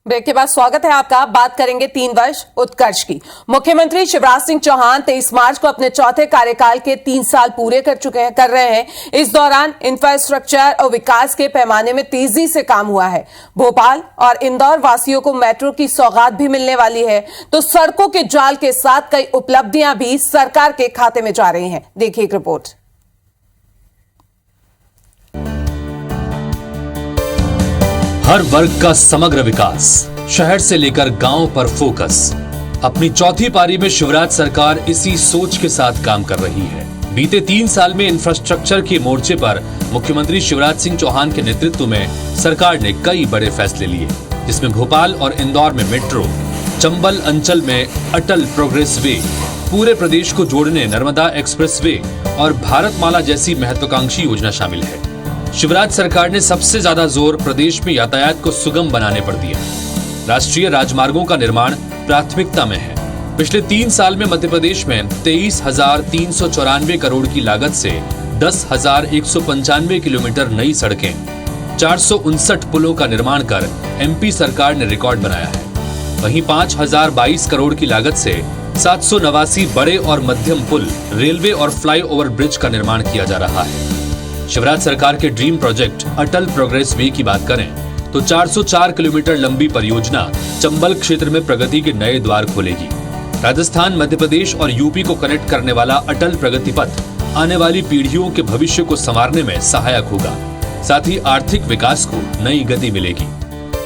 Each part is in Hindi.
ब्रेक के बाद स्वागत है आपका। बात करेंगे 3 वर्ष उत्कर्ष की। मुख्यमंत्री शिवराज सिंह चौहान 23 मार्च को अपने चौथे कार्यकाल के 3 साल पूरे कर रहे हैं। इस दौरान इंफ्रास्ट्रक्चर और विकास के पैमाने में तेजी से काम हुआ है। भोपाल और इंदौर वासियों को मेट्रो की सौगात भी मिलने वाली है, तो सड़कों के जाल के साथ कई उपलब्धियां भी सरकार के खाते में जा रही हैं। देखिए एक रिपोर्ट। हर वर्ग का समग्र विकास, शहर से लेकर गांव पर फोकस। अपनी चौथी पारी में शिवराज सरकार इसी सोच के साथ काम कर रही है। बीते 3 साल में इंफ्रास्ट्रक्चर के मोर्चे पर मुख्यमंत्री शिवराज सिंह चौहान के नेतृत्व में सरकार ने कई बड़े फैसले लिए, जिसमें भोपाल और इंदौर में मेट्रो, चंबल अंचल में अटल प्रोग्रेस वे, पूरे प्रदेश को जोड़ने नर्मदा एक्सप्रेस वे और भारतमाला जैसी महत्वाकांक्षी योजना शामिल है। शिवराज सरकार ने सबसे ज्यादा जोर प्रदेश में यातायात को सुगम बनाने पर दिया। राष्ट्रीय राजमार्गों का निर्माण प्राथमिकता में है। पिछले 3 साल में मध्य प्रदेश में 23,394 करोड़ की लागत से 10,195 किलोमीटर नई सड़कें, 459 पुलों का निर्माण कर एमपी सरकार ने रिकॉर्ड बनाया है। वहीं 5,022 करोड़ की लागत से 789 बड़े और मध्यम पुल, रेलवे और फ्लाईओवर ब्रिज का निर्माण किया जा रहा है। शिवराज सरकार के ड्रीम प्रोजेक्ट अटल प्रोग्रेस वे की बात करें तो 404 किलोमीटर लंबी परियोजना चंबल क्षेत्र में प्रगति के नए द्वार खोलेगी। राजस्थान, मध्य प्रदेश और यूपी को कनेक्ट करने वाला अटल प्रगति पथ आने वाली पीढ़ियों के भविष्य को संवारने में सहायक होगा। साथ ही आर्थिक विकास को नई गति मिलेगी।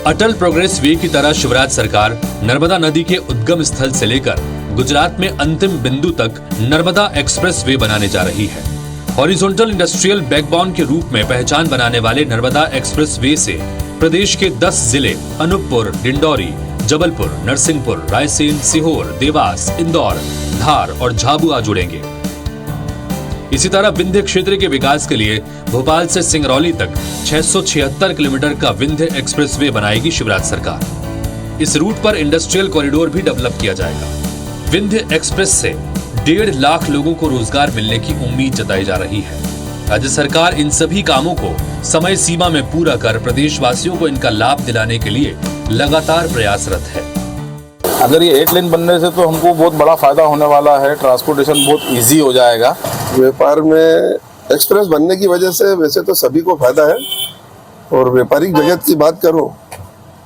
अटल प्रोग्रेस वे की तरह शिवराज सरकार नर्मदा नदी के उद्गम स्थल से लेकर गुजरात में अंतिम बिंदु तक नर्मदा एक्सप्रेस वे बनाने जा रही है। हॉरिजॉन्टल इंडस्ट्रियल बैकबोन के रूप में पहचान बनाने वाले नर्मदा एक्सप्रेस वे से प्रदेश के 10 जिले अनूपपुर, डिंडौरी, जबलपुर, नरसिंहपुर, रायसेन, सीहोर, देवास, इंदौर, धार और झाबुआ जुड़ेंगे। इसी तरह विंध्य क्षेत्र के विकास के लिए भोपाल से सिंगरौली तक 676 किलोमीटर का विंध्य एक्सप्रेस वे बनाएगी शिवराज सरकार। इस रूट पर इंडस्ट्रियल कॉरिडोर भी डेवलप किया जाएगा। विंध्य एक्सप्रेस से 1.5 लाख लोगों को रोजगार मिलने की उम्मीद जताई जा रही है। राज्य सरकार इन सभी कामों को समय सीमा में पूरा कर प्रदेशवासियों को इनका लाभ दिलाने के लिए लगातार प्रयासरत है। अगर ये 8 लेन बनने से तो हमको बहुत बड़ा फायदा होने वाला है। ट्रांसपोर्टेशन बहुत इजी हो जाएगा। व्यापार में एक्सप्रेस बनने की वजह से वैसे तो सभी को फायदा है। और व्यापारिक जगत की बात करूं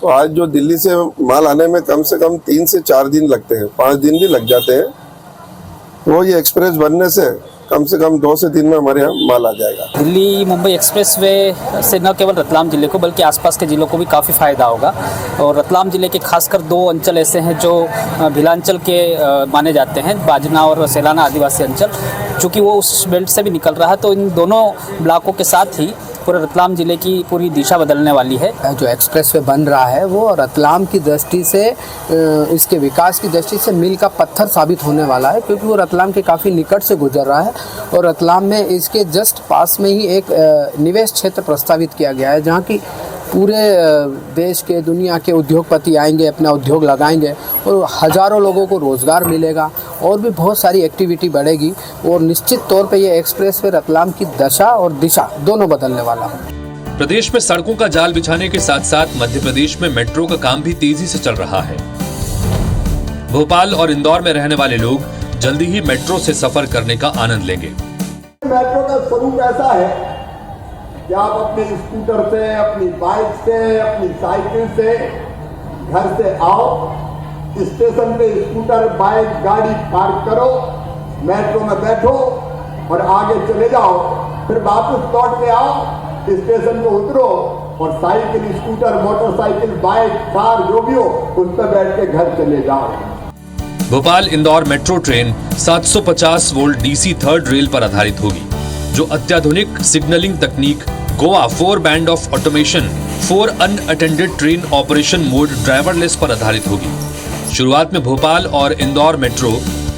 तो आज जो दिल्ली से माल आने में कम से कम 3 से 4 दिन लगते हैं, 5 दिन भी लग जाते हैं, वो ये एक्सप्रेस बनने से कम 2 से 3 में हमारे यहाँ माल आ जाएगा। दिल्ली मुंबई एक्सप्रेस वे से न केवल रतलाम जिले को बल्कि आसपास के जिलों को भी काफ़ी फायदा होगा। और रतलाम जिले के खासकर 2 अंचल ऐसे हैं जो भिलांचल के माने जाते हैं, बाजना और सेलाना आदिवासी अंचल, चूँकि वो उस बेल्ट से भी निकल रहा है, तो इन दोनों ब्लॉकों के साथ ही पूरे रतलाम जिले की पूरी दिशा बदलने वाली है। जो एक्सप्रेस वे बन रहा है वो रतलाम की दृष्टि से, इसके विकास की दृष्टि से मील का पत्थर साबित होने वाला है, क्योंकि वो रतलाम के काफ़ी निकट से गुजर रहा है। और रतलाम में इसके जस्ट पास में ही एक निवेश क्षेत्र प्रस्तावित किया गया है, जहाँ की पूरे देश के, दुनिया के उद्योगपति आएंगे, अपना उद्योग लगाएंगे और हज़ारों लोगों को रोज़गार मिलेगा और भी बहुत सारी एक्टिविटी बढ़ेगी। और निश्चित तौर पे ये एक्सप्रेस वे रतलाम की दशा और दिशा दोनों बदलने वाला है। प्रदेश में सड़कों का जाल बिछाने के साथ साथ मध्य प्रदेश में मेट्रो का काम भी तेजी से चल रहा है। भोपाल और इंदौर में रहने वाले लोग जल्दी ही मेट्रो से सफर करने का आनंद लेंगे। मेट्रो का स्वरूप ऐसा है कि आप अपने स्कूटर से, अपनी बाइक से, अपनी साइकिल से घर से आओ, स्टेशन पे स्कूटर, बाइक, गाड़ी पार्क करो, मेट्रो में बैठो और आगे चले जाओ, फिर वापस लौट के आओ, स्टेशन पे उतरो और cycle, scooter, motorcycle, bike, car जो भी हो उस पर बैठ के घर चले जाओ। Bhopal Indore metro train 750 volt DC 3rd rail पर आधारित होगी, जो अत्याधुनिक सिग्नलिंग तकनीक, Goa 4 band of automation, 4 unattended train operation mode driverless पर आधारित होगी। शुरुआत में भोपाल और इंदौर मेट्रो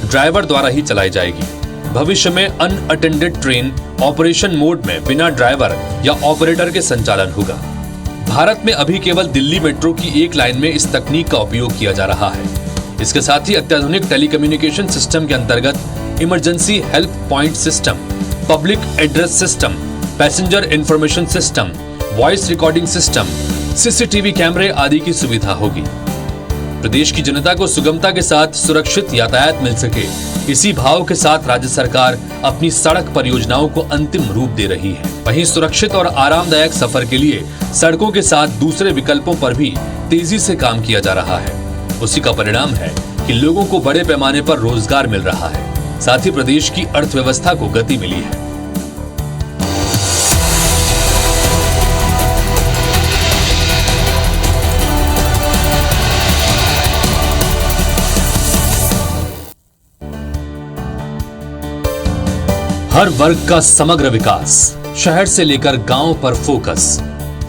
ड्राइवर द्वारा ही चलाई जाएगी। भविष्य में अनअटेंडेड ट्रेन ऑपरेशन मोड में बिना ड्राइवर या ऑपरेटर के संचालन होगा। भारत में अभी केवल दिल्ली मेट्रो की एक लाइन में इस तकनीक का उपयोग किया जा रहा है। इसके साथ ही अत्याधुनिक टेलीकम्युनिकेशन सिस्टम के अंतर्गत emergency help point system, public address system, passenger information system, voice recording system, CCTV कैमरे आदि की सुविधा होगी। प्रदेश की जनता को सुगमता के साथ सुरक्षित यातायात मिल सके, इसी भाव के साथ राज्य सरकार अपनी सड़क परियोजनाओं को अंतिम रूप दे रही है। वहीं सुरक्षित और आरामदायक सफर के लिए सड़कों के साथ दूसरे विकल्पों पर भी तेजी से काम किया जा रहा है। उसी का परिणाम है कि लोगों को बड़े पैमाने पर रोजगार मिल रहा है, साथ ही प्रदेश की अर्थव्यवस्था को गति मिली है। हर वर्ग का समग्र विकास, शहर से लेकर गांव पर फोकस।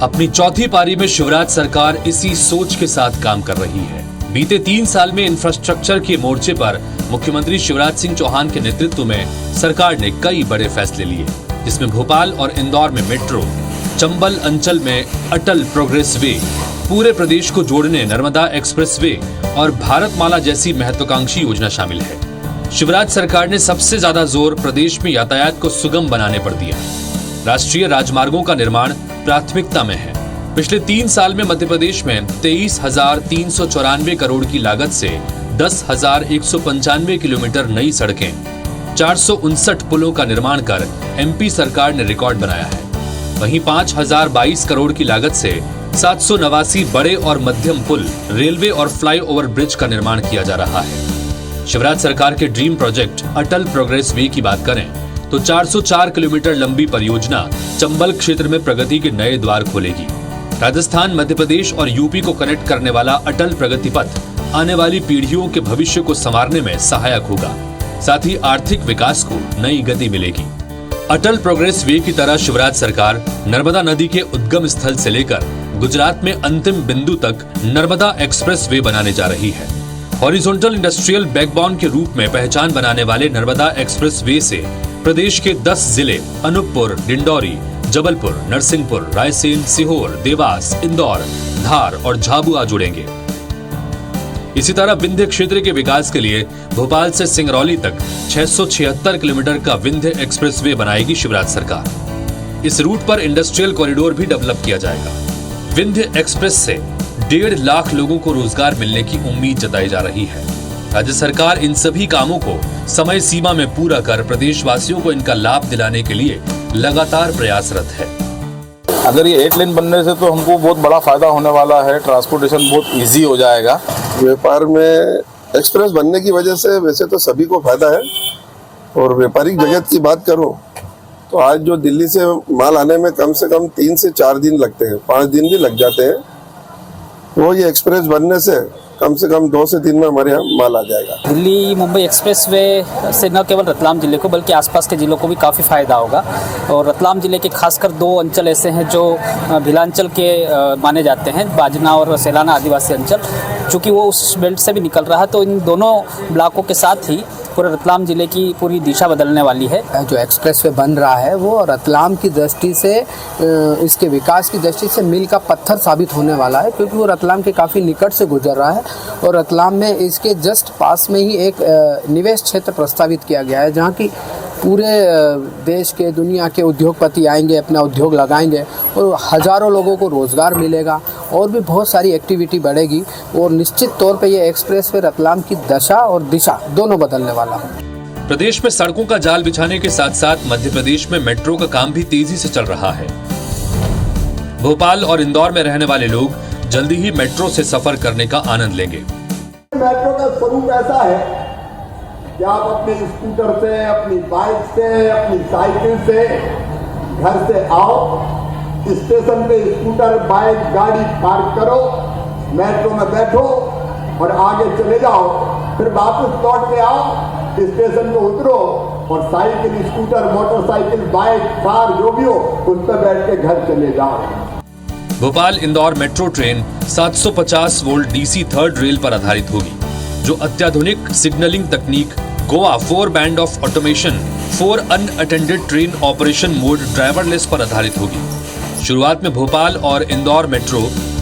अपनी चौथी पारी में शिवराज सरकार इसी सोच के साथ काम कर रही है। बीते 3 साल में इंफ्रास्ट्रक्चर के मोर्चे पर मुख्यमंत्री शिवराज सिंह चौहान के नेतृत्व में सरकार ने कई बड़े फैसले लिए, जिसमें भोपाल और इंदौर में मेट्रो, चंबल अंचल में अटल प्रोग्रेस वे, पूरे प्रदेश को जोड़ने नर्मदा एक्सप्रेस वे और भारतमाला जैसी महत्वाकांक्षी योजना शामिल है। शिवराज सरकार ने सबसे ज्यादा जोर प्रदेश में यातायात को सुगम बनाने पर दिया। राष्ट्रीय राजमार्गों का निर्माण प्राथमिकता में है। पिछले 3 साल में मध्य प्रदेश में 23,394 करोड़ की लागत से 10,195 किलोमीटर नई सड़कें, 459 पुलों का निर्माण कर एमपी सरकार ने रिकॉर्ड बनाया है। वहीं 5,022 करोड़ की लागत से 789 बड़े और मध्यम पुल, रेलवे और फ्लाईओवर ब्रिज का निर्माण किया जा रहा है। शिवराज सरकार के ड्रीम प्रोजेक्ट अटल प्रोग्रेस वे की बात करें तो 404 किलोमीटर लंबी परियोजना चंबल क्षेत्र में प्रगति के नए द्वार खोलेगी। राजस्थान, मध्य प्रदेश और यूपी को कनेक्ट करने वाला अटल प्रगति पथ आने वाली पीढ़ियों के भविष्य को संवारने में सहायक होगा, साथ ही आर्थिक विकास को नई गति मिलेगी। अटल प्रोग्रेस वे की तरह शिवराज सरकार नर्मदा नदी के उद्गम स्थल से लेकर गुजरात में अंतिम बिंदु तक नर्मदा एक्सप्रेस वे बनाने जा रही है। हॉरिजॉन्टल इंडस्ट्रियल बैकबोन के रूप में पहचान बनाने वाले नर्मदा एक्सप्रेस वे से प्रदेश के 10 जिले अनूपपुर, डिंडौरी, जबलपुर, नरसिंहपुर, रायसेन, सीहोर, देवास, इंदौर, धार और झाबुआ जुड़ेंगे। इसी तरह विंध्य क्षेत्र के विकास के लिए भोपाल से सिंगरौली तक 676 किलोमीटर का विंध्य एक्सप्रेस वे बनाएगी शिवराज सरकार। इस रूट पर इंडस्ट्रियल कॉरिडोर भी डेवलप किया जाएगा। विंध्य एक्सप्रेस से 1.5 लाख लोगों को रोजगार मिलने की उम्मीद जताई जा रही है। राज्य सरकार इन सभी कामों को समय सीमा में पूरा कर प्रदेशवासियों को इनका लाभ दिलाने के लिए लगातार प्रयासरत है। अगर ये 8 लेन बनने से तो हमको बहुत बड़ा फायदा होने वाला है, ट्रांसपोर्टेशन बहुत इजी हो जाएगा। व्यापार में एक्सप्रेस बनने की वजह से वैसे तो सभी को फायदा है, और व्यापारिक जगत की बात करूं तो आज जो दिल्ली से माल आने में कम से कम 3 से 4 दिन लगते हैं, 5 दिन भी लग जाते हैं, वो ये एक्सप्रेस बनने से कम 2 से 3 में हमारे यहाँ माल आ जाएगा। दिल्ली मुंबई एक्सप्रेस वे से न केवल रतलाम जिले को बल्कि आसपास के जिलों को भी काफ़ी फ़ायदा होगा। और रतलाम जिले के खासकर 2 अंचल ऐसे हैं जो भिलांचल के माने जाते हैं, बाजना और सेलाना आदिवासी अंचल। चूँकि वो उस बेल्ट से भी निकल रहा है, तो इन दोनों ब्लॉकों के साथ ही पूरे रतलाम जिले की पूरी दिशा बदलने वाली है। जो एक्सप्रेस वे बन रहा है वो रतलाम की दृष्टि से, इसके विकास की दृष्टि से मील का पत्थर साबित होने वाला है, क्योंकि वो रतलाम के काफ़ी निकट से गुजर रहा है। और रतलाम में इसके जस्ट पास में ही एक निवेश क्षेत्र प्रस्तावित किया गया है, जहाँ की पूरे देश के, दुनिया के उद्योगपति आएंगे, अपना उद्योग लगाएंगे और हज़ारों लोगों को रोज़गार मिलेगा और भी बहुत सारी एक्टिविटी बढ़ेगी। और निश्चित तौर पे ये एक्सप्रेस वे रतलाम की दशा और दिशा दोनों बदलने वाला है। प्रदेश में सड़कों का जाल बिछाने के साथ साथ मध्य प्रदेश में मेट्रो का काम भी तेजी से चल रहा है। भोपाल और इंदौर में रहने वाले लोग जल्दी ही मेट्रो से सफर करने का आनंद लेंगे। मेट्रो का स्वरूप ऐसा है कि आप अपने स्कूटर से, अपनी बाइक से, अपनी साइकिल से घर से आओ, स्टेशन पे स्कूटर, बाइक, गाड़ी पार्क करो, मेट्रो में बैठो और आगे चले जाओ, फिर वापस लौट के आओ, स्टेशन पे उतरो और cycle, scooter, motorcycle, bike, car जो भी हो उस पर बैठ के घर चले जाओ। Bhopal Indore metro train 750 volt DC third rail पर आधारित होगी, जो अत्याधुनिक सिग्नलिंग तकनीक, Goa 4 band of automation, 4 unattended train operation mode driverless पर आधारित होगी। शुरुआत में भोपाल और इंदौर मेट्रो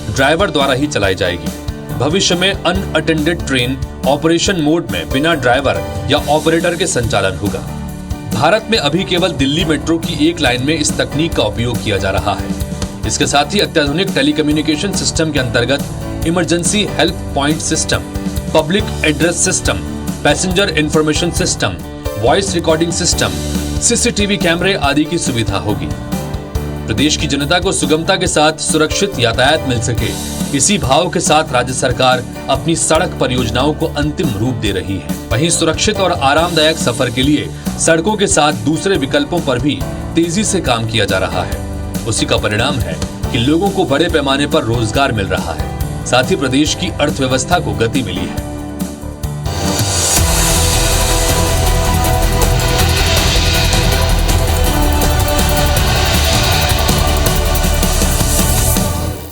ड्राइवर द्वारा ही चलाई जाएगी। भविष्य में अनअटेंडेड ट्रेन ऑपरेशन मोड में बिना ड्राइवर या ऑपरेटर के संचालन होगा। भारत में अभी केवल दिल्ली मेट्रो की एक लाइन में इस तकनीक का उपयोग किया जा रहा है। इसके साथ ही अत्याधुनिक टेलीकम्युनिकेशन सिस्टम के अंतर्गत emergency help point system, public address system, passenger information system, voice recording system, CCTV कैमरे आदि की सुविधा होगी। प्रदेश की जनता को सुगमता के साथ सुरक्षित यातायात मिल सके, इसी भाव के साथ राज्य सरकार अपनी सड़क परियोजनाओं को अंतिम रूप दे रही है। वहीं सुरक्षित और आरामदायक सफर के लिए सड़कों के साथ दूसरे विकल्पों पर भी तेजी से काम किया जा रहा है। उसी का परिणाम है कि लोगों को बड़े पैमाने पर रोजगार मिल रहा है, साथ ही प्रदेश की अर्थव्यवस्था को गति मिली है।